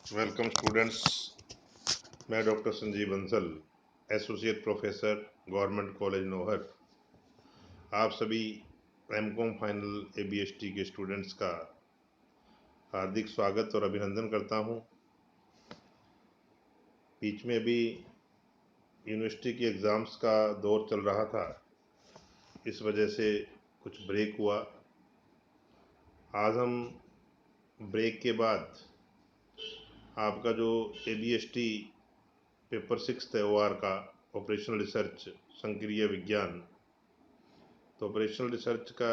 Welcome students. मैं doctor Sanjeev Bansal, associate professor, government college Nohar. आप सभी एमकॉम फाइनल एबीएसटी के स्टूडेंट्स का हार्दिक स्वागत और अभिनंदन करता हूं। बीच में भी यूनिवर्सिटी के एग्ज़ाम्स का दौर चल रहा था, इस वजह से कुछ ब्रेक हुआ। आज हम ब्रेक के बाद आपका जो एबीएसटी पेपर 6 है OR का ऑपरेशनल रिसर्च संक्रिय विज्ञान, तो ऑपरेशनल रिसर्च का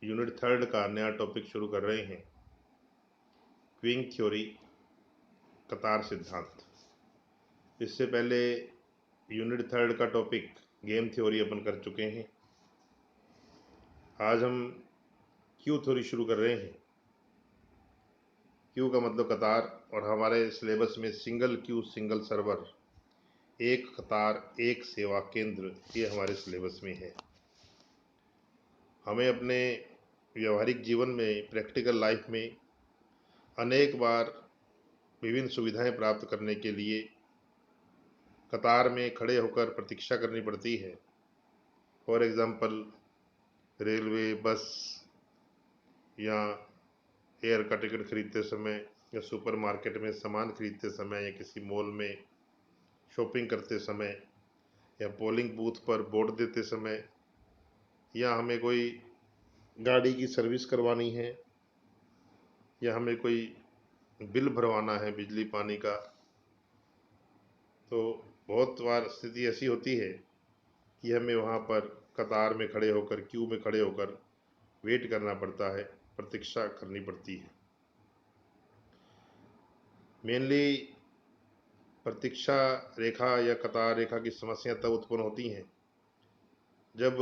यूनिट 3 का नया टॉपिक शुरू कर रहे हैं, क्विंग थ्योरी, कतार सिद्धांत। इससे पहले यूनिट 3 का टॉपिक गेम थ्योरी अपन कर चुके हैं। आज हम क्यू थ्योरी शुरू कर रहे हैं। क्यू का मतलब कतार, और हमारे सिलेबस में सिंगल क्यू सिंगल सर्वर, एक कतार एक सेवा केंद्र, ये हमारे सिलेबस में है। हमें अपने व्यवहारिक जीवन में, प्रैक्टिकल लाइफ में अनेक बार विभिन्न सुविधाएं प्राप्त करने के लिए कतार में खड़े होकर प्रतीक्षा करनी पड़ती है। फॉर एग्जांपल, रेलवे, बस या एयर का टिकट खरीदते समय, या सुपरमार्केट में सामान खरीदते समय, या किसी मॉल में शॉपिंग करते समय, या पोलिंग बूथ पर वोट देते समय, या हमें कोई गाड़ी की सर्विस करवानी है, या हमें कोई बिल भरवाना है बिजली पानी का, तो बहुत बार स्थिति ऐसी होती है कि हमें वहाँ पर कतार में खड़े होकर, क्यू में खड़े होकर वेट करना पड़ता है, प्रतीक्षा करनी पड़ती है। मेनली प्रतीक्षा रेखा या कतार रेखा की समस्या तब उत्पन्न होती हैं जब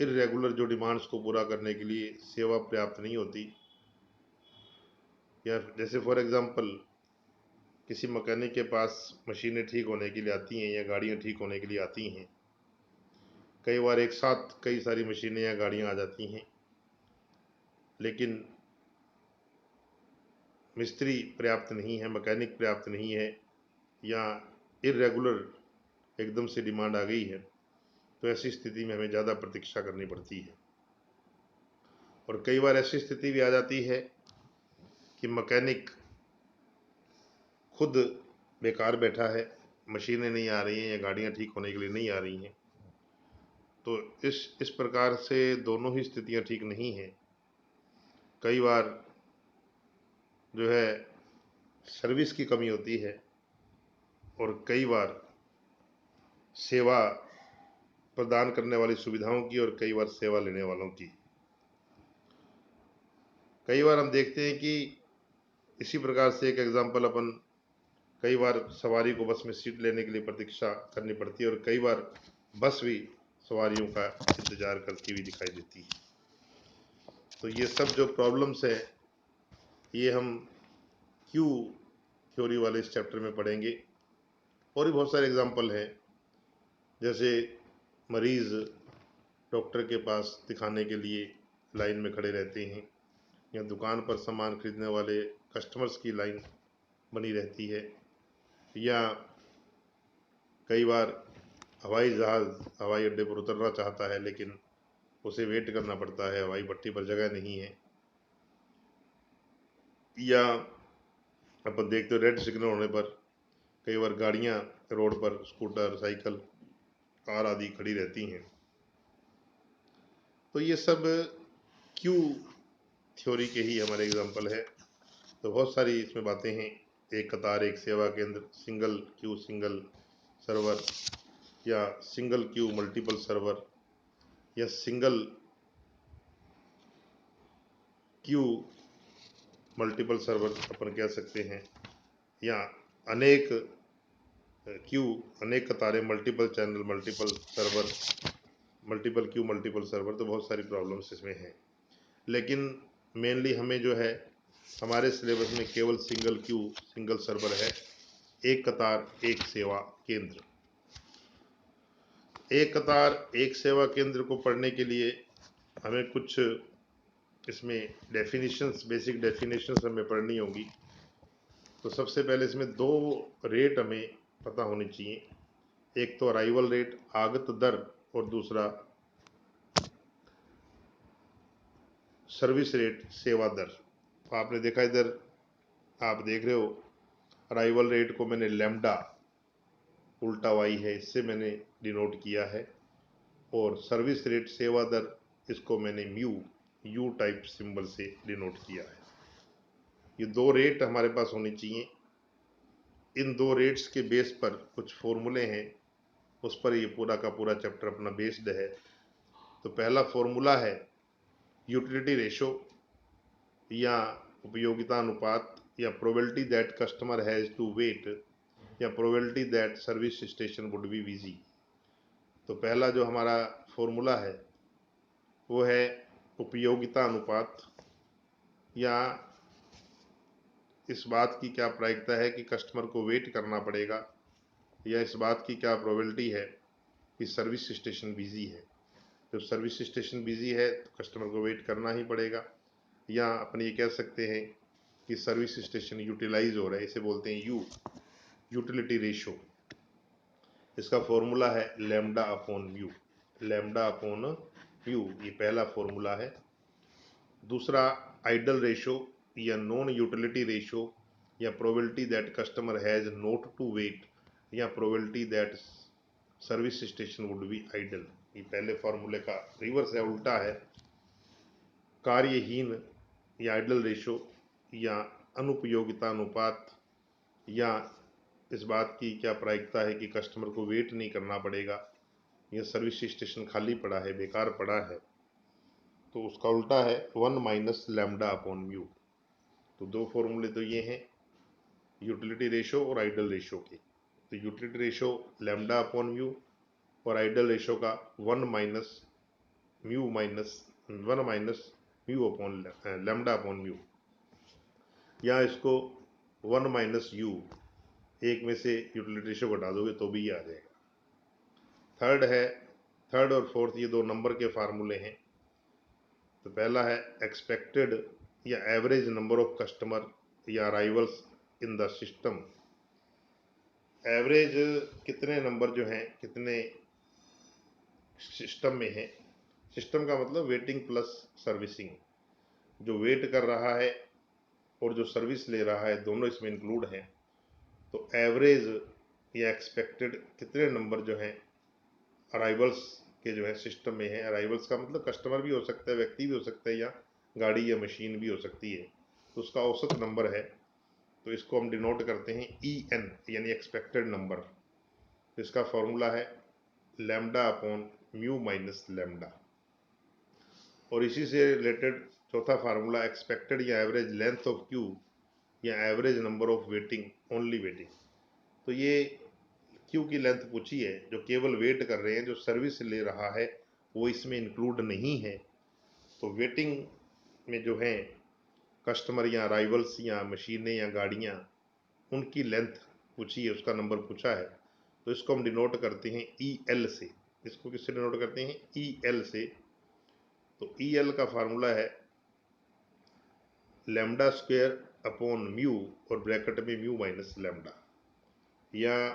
इर्रेगुलर जो डिमांड्स को पूरा करने के लिए सेवा पर्याप्त नहीं होती, या जैसे फॉर एग्जांपल किसी मैकेनिक के पास मशीनें ठीक होने के लिए आती हैं या गाड़ियां ठीक होने के लिए आती हैं। कई बार एक साथ कई सारी मशीनें या गाड़ियां आ जाती हैं, लेकिन मिस्त्री पर्याप्त नहीं है, मैकेनिक पर्याप्त नहीं है, या इर्रेगुलर एकदम से डिमांड आ गई है, तो ऐसी स्थिति में हमें ज़्यादा प्रतीक्षा करनी पड़ती है। और कई बार ऐसी स्थिति भी आ जाती है कि मैकेनिक खुद बेकार बैठा है, मशीनें नहीं आ रही हैं या गाड़ियां ठीक होने के लिए नहीं आ रही हैं। तो इस प्रकार से दोनों ही स्थितियां ठीक नहीं हैं। कई बार जो है सर्विस की कमी होती है, और कई बार सेवा प्रदान करने वाली सुविधाओं की, और कई बार सेवा लेने वालों की। कई बार हम देखते हैं कि इसी प्रकार से एक एग्जाम्पल अपन, कई बार सवारी को बस में सीट लेने के लिए प्रतीक्षा करनी पड़ती है, और कई बार बस भी सवारियों का इंतजार करती हुई दिखाई देती है। तो ये सब जो प्रॉब्लम्स है, ये हम क्यू थ्योरी वाले इस चैप्टर में पढ़ेंगे। और भी बहुत सारे एग्जाम्पल हैं, जैसे मरीज डॉक्टर के पास दिखाने के लिए लाइन में खड़े रहते हैं, या दुकान पर सामान खरीदने वाले कस्टमर्स की लाइन बनी रहती है, या कई बार हवाई जहाज़ हवाई अड्डे पर उतरना चाहता है, लेकिन उसे वेट करना पड़ता है, हवाई पट्टी पर जगह नहीं है, या अपन देखते हो रेड सिग्नल होने पर कई बार गाड़ियां रोड पर, स्कूटर, साइकिल, कार आदि खड़ी रहती हैं। तो ये सब क्यू थ्योरी के ही हमारे एग्जाम्पल है। तो बहुत सारी इसमें बातें हैं, एक कतार एक सेवा केंद्र, सिंगल क्यू सिंगल सर्वर, या सिंगल क्यू मल्टीपल सर्वर, या सिंगल क्यू मल्टीपल सर्वर अपन कह सकते हैं, या अनेक क्यू अनेक कतारें, multiple channel, multiple server, multiple Q multiple server. तो बहुत सारी प्रॉब्लम्स इसमें हैं, लेकिन मेनली हमें जो है हमारे सिलेबस में केवल सिंगल क्यू सिंगल सर्वर है, एक कतार एक सेवा केंद्र। एक कतार एक सेवा केंद्र को पढ़ने के लिए हमें कुछ इसमें डेफिनेशंस, बेसिक डेफिनेशंस हमें पढ़नी होगी। तो सबसे पहले इसमें दो रेट हमें पता होनी चाहिए, एक तो अराइवल रेट आगत दर और दूसरा सर्विस रेट सेवा दर। तो आपने देखा इधर आप देख रहे हो अराइवल रेट को मैंने लैम्डा उल्टा वाई है इससे मैंने डिनोट किया है, और सर्विस रेट सेवा दर इसको मैंने म्यू यू टाइप सिंबल से डिनोट किया है। ये दो रेट हमारे पास होनी चाहिए। इन दो रेट्स के बेस पर कुछ फॉर्मूले हैं, उस पर ये पूरा का पूरा चैप्टर अपना बेस्ड है। तो पहला फॉर्मूला है यूटिलिटी रेशो या उपयोगिता अनुपात, या probability that customer has to wait, या probability that service station would be busy. तो पहला जो हमारा फॉर्मूला है वो है उपयोगिता अनुपात, या इस बात की क्या प्रायिकता है कि कस्टमर को वेट करना पड़ेगा, या इस बात की क्या प्रोबेबिलिटी है कि सर्विस स्टेशन बिजी है। जब सर्विस स्टेशन बिजी है तो कस्टमर को वेट करना ही पड़ेगा, या अपन ये कह सकते हैं कि सर्विस स्टेशन यूटिलाइज हो रहा है, इसे बोलते हैं यू यूटिलिटी रेशो। इसका फॉर्मूला है lambda upon mu, lambda upon mu, ये पहला फॉर्मूला है। दूसरा आइडल रेशो या नॉन यूटिलिटी रेशो, या probability that customer has not to wait, या probability that service station would be idle. ये पहले फॉर्मूले का रिवर्स है, उल्टा है। कार्यहीन या आइडल रेशो, या अनुपयोगिता अनुपात, या इस बात की क्या प्रायिकता है कि कस्टमर को वेट नहीं करना पड़ेगा, या सर्विस स्टेशन खाली पड़ा है, बेकार पड़ा है, तो उसका उल्टा है 1 माइनस लैम्डा अपॉन म्यू। तो दो फॉर्मूले तो ये हैं यूटिलिटी रेशो और आइडल रेशो के। तो utility ratio lambda upon mu और आइडल रेशो का 1 minus mu upon lambda upon mu, या इसको 1 माइनस यू, एक में से यूटिलिटी रेशो घटा दोगे तो भी ये आ जाएगा। थर्ड और फोर्थ ये दो नंबर के फार्मूले हैं। तो पहला है एक्सपेक्टेड या एवरेज नंबर ऑफ कस्टमर या arrivals in the system. Average कितने नंबर जो हैं कितने सिस्टम में है, सिस्टम का मतलब वेटिंग प्लस सर्विसिंग, जो वेट कर रहा है और जो सर्विस ले रहा है दोनों इसमें इंक्लूड हैं। तो एवरेज या एक्सपेक्टेड कितने नंबर जो हैं अराइवल्स के जो है सिस्टम में है। अराइवल्स का मतलब कस्टमर भी हो सकता है, व्यक्ति भी हो सकता है, या गाड़ी या मशीन भी हो सकती है, तो उसका औसत नंबर है। तो इसको हम डिनोट करते हैं EN यानी एक्सपेक्टेड नंबर। इसका फॉर्मूला है lambda upon mu minus lambda. और इसी से रिलेटेड चौथा फार्मूला एक्सपेक्टेड या एवरेज लेंथ ऑफ क्यू, या average number of waiting only waiting. तो ये क्यू की लेंथ पूछी है, जो केवल वेट कर रहे हैं, जो सर्विस ले रहा है वो इसमें इंक्लूड नहीं है। तो वेटिंग में जो है कस्टमर या अराइवल्स या मशीनें या गाड़ियाँ, उनकी लेंथ पूछी है, उसका नंबर पूछा है। तो इसको हम डिनोट करते हैं EL से। इसको किससे डिनोट करते हैं? EL से। तो EL का फार्मूला है लैम्डा स्क्वायर अपॉन म्यू और ब्रैकेट में म्यू माइनस लैम्डा, या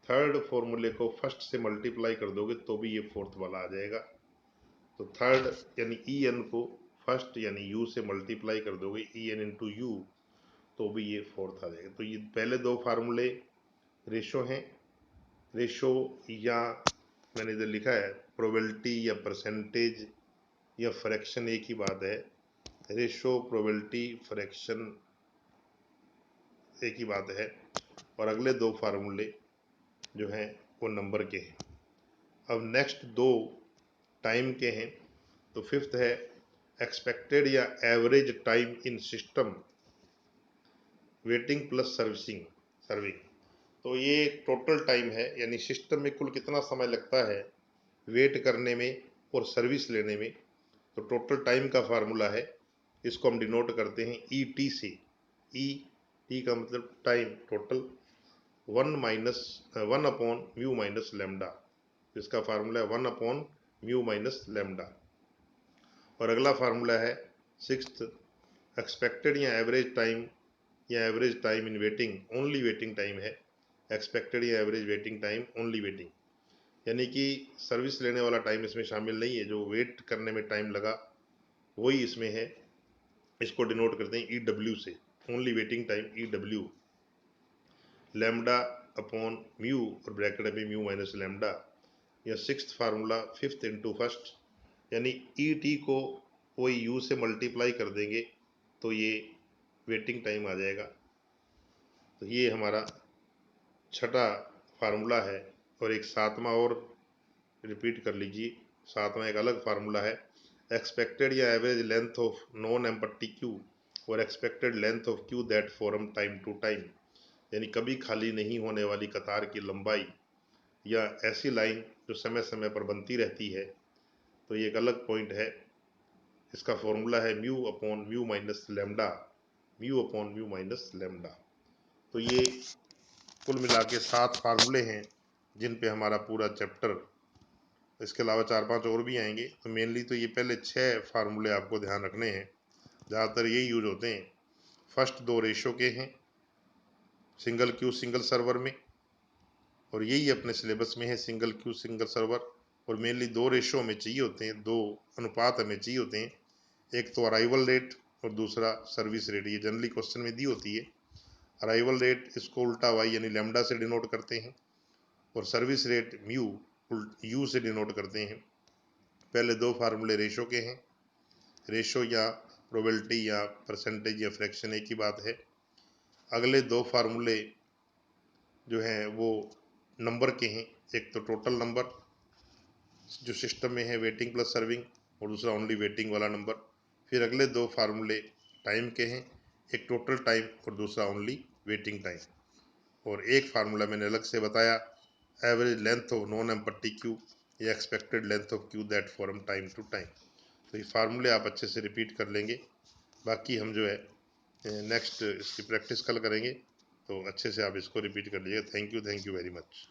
थर्ड फॉर्मूले को फर्स्ट से मल्टीप्लाई कर दोगे तो भी ये फोर्थ वाला आ जाएगा। तो थर्ड यानी EN को फर्स्ट यानी U से मल्टीप्लाई कर दोगे EN इंटू यू, तो भी ये फोर्थ आ जाएगा। तो ये पहले दो फार्मूले रेशो हैं। रेशो या मैंने इधर लिखा है प्रोबेबिलिटी या परसेंटेज या फ्रैक्शन, एक ही बात है। रेशो प्रोबेबिलिटी फ्रैक्शन एक ही बात है। और अगले दो फार्मूले जो हैं वो नंबर के हैं। अब नेक्स्ट दो टाइम के हैं। तो फिफ्थ है एक्सपेक्टेड या average time in system waiting plus serving. तो ये टोटल टाइम है, यानी सिस्टम में कुल कितना समय लगता है वेट करने में और सर्विस लेने में। तो टोटल टाइम का फार्मूला है, इसको हम डिनोट करते हैं ET से। ET का मतलब time total, 1 upon mu minus lambda. इसका फार्मूला है 1 अपॉन म्यू माइनस लैम्डा। और अगला फार्मूला है सिक्स्थ एक्सपेक्टेड या एवरेज टाइम या average time in waiting, only waiting time है। एक्सपेक्टेड या average waiting time, only waiting, यानी कि सर्विस लेने वाला टाइम इसमें शामिल नहीं है, जो वेट करने में टाइम लगा वही इसमें है। इसको डिनोट करते हैं EW से, only waiting time EW। Lambda upon mu और ब्रैकेट में म्यू माइनस लैम्डा, या sixth formula fifth into first, यानी ET को वही U से मल्टीप्लाई कर देंगे तो ये वेटिंग टाइम आ जाएगा। तो ये हमारा छठा फार्मूला है। और एक सातवां और रिपीट कर लीजिए। सातवां एक अलग फार्मूला है, एक्सपेक्टेड या average length of non empty queue और expected length of queue that form time to time, यानी कभी खाली नहीं होने वाली कतार की लंबाई या ऐसी लाइन जो समय समय पर बनती रहती है। तो ये एक अलग पॉइंट है। इसका फॉर्मूला है mu upon mu minus lambda, mu upon mu minus lambda. तो ये कुल मिला के 7 फार्मूले हैं जिन पे हमारा पूरा चैप्टर, इसके अलावा 4-5 और भी आएंगे। तो मेनली तो ये पहले 6 फार्मूले आपको ध्यान रखने हैं, ज़्यादातर यही यूज होते हैं। फर्स्ट 2 रेशो के हैं सिंगल क्यू सिंगल सर्वर में, और यही अपने सिलेबस में है सिंगल क्यू सिंगल सर्वर। और मेनली 2 रेशो हमें चाहिए होते हैं, 2 अनुपात हमें चाहिए होते हैं। एक तो अराइवल रेट और दूसरा सर्विस रेट। ये जनरली क्वेश्चन में दी होती है। अराइवल रेट इसको उल्टा वाई यानी लैम्डा से डिनोट करते हैं, और सर्विस रेट म्यू यू से डिनोट करते हैं। पहले 2 फार्मूले रेशो के हैं। रेशो या प्रोबेबिलिटी या परसेंटेज या फ्रैक्शन एक ही बात है। अगले 2 फार्मूले जो हैं वो नंबर के हैं। एक तो टोटल नंबर जो सिस्टम में है वेटिंग प्लस सर्विंग, और दूसरा ओनली वेटिंग वाला नंबर। फिर अगले 2 फार्मूले टाइम के हैं, एक टोटल टाइम और दूसरा ओनली वेटिंग टाइम। और एक फार्मूला मैंने अलग से बताया, average length of non empty queue या expected length of queue that form time to time. तो ये फार्मूले आप अच्छे से रिपीट कर लेंगे। बाकी हम जो है नेक्स्ट इसकी प्रैक्टिस कल करेंगे, तो अच्छे से आप इसको रिपीट कर लीजिएगा। Thank you very much.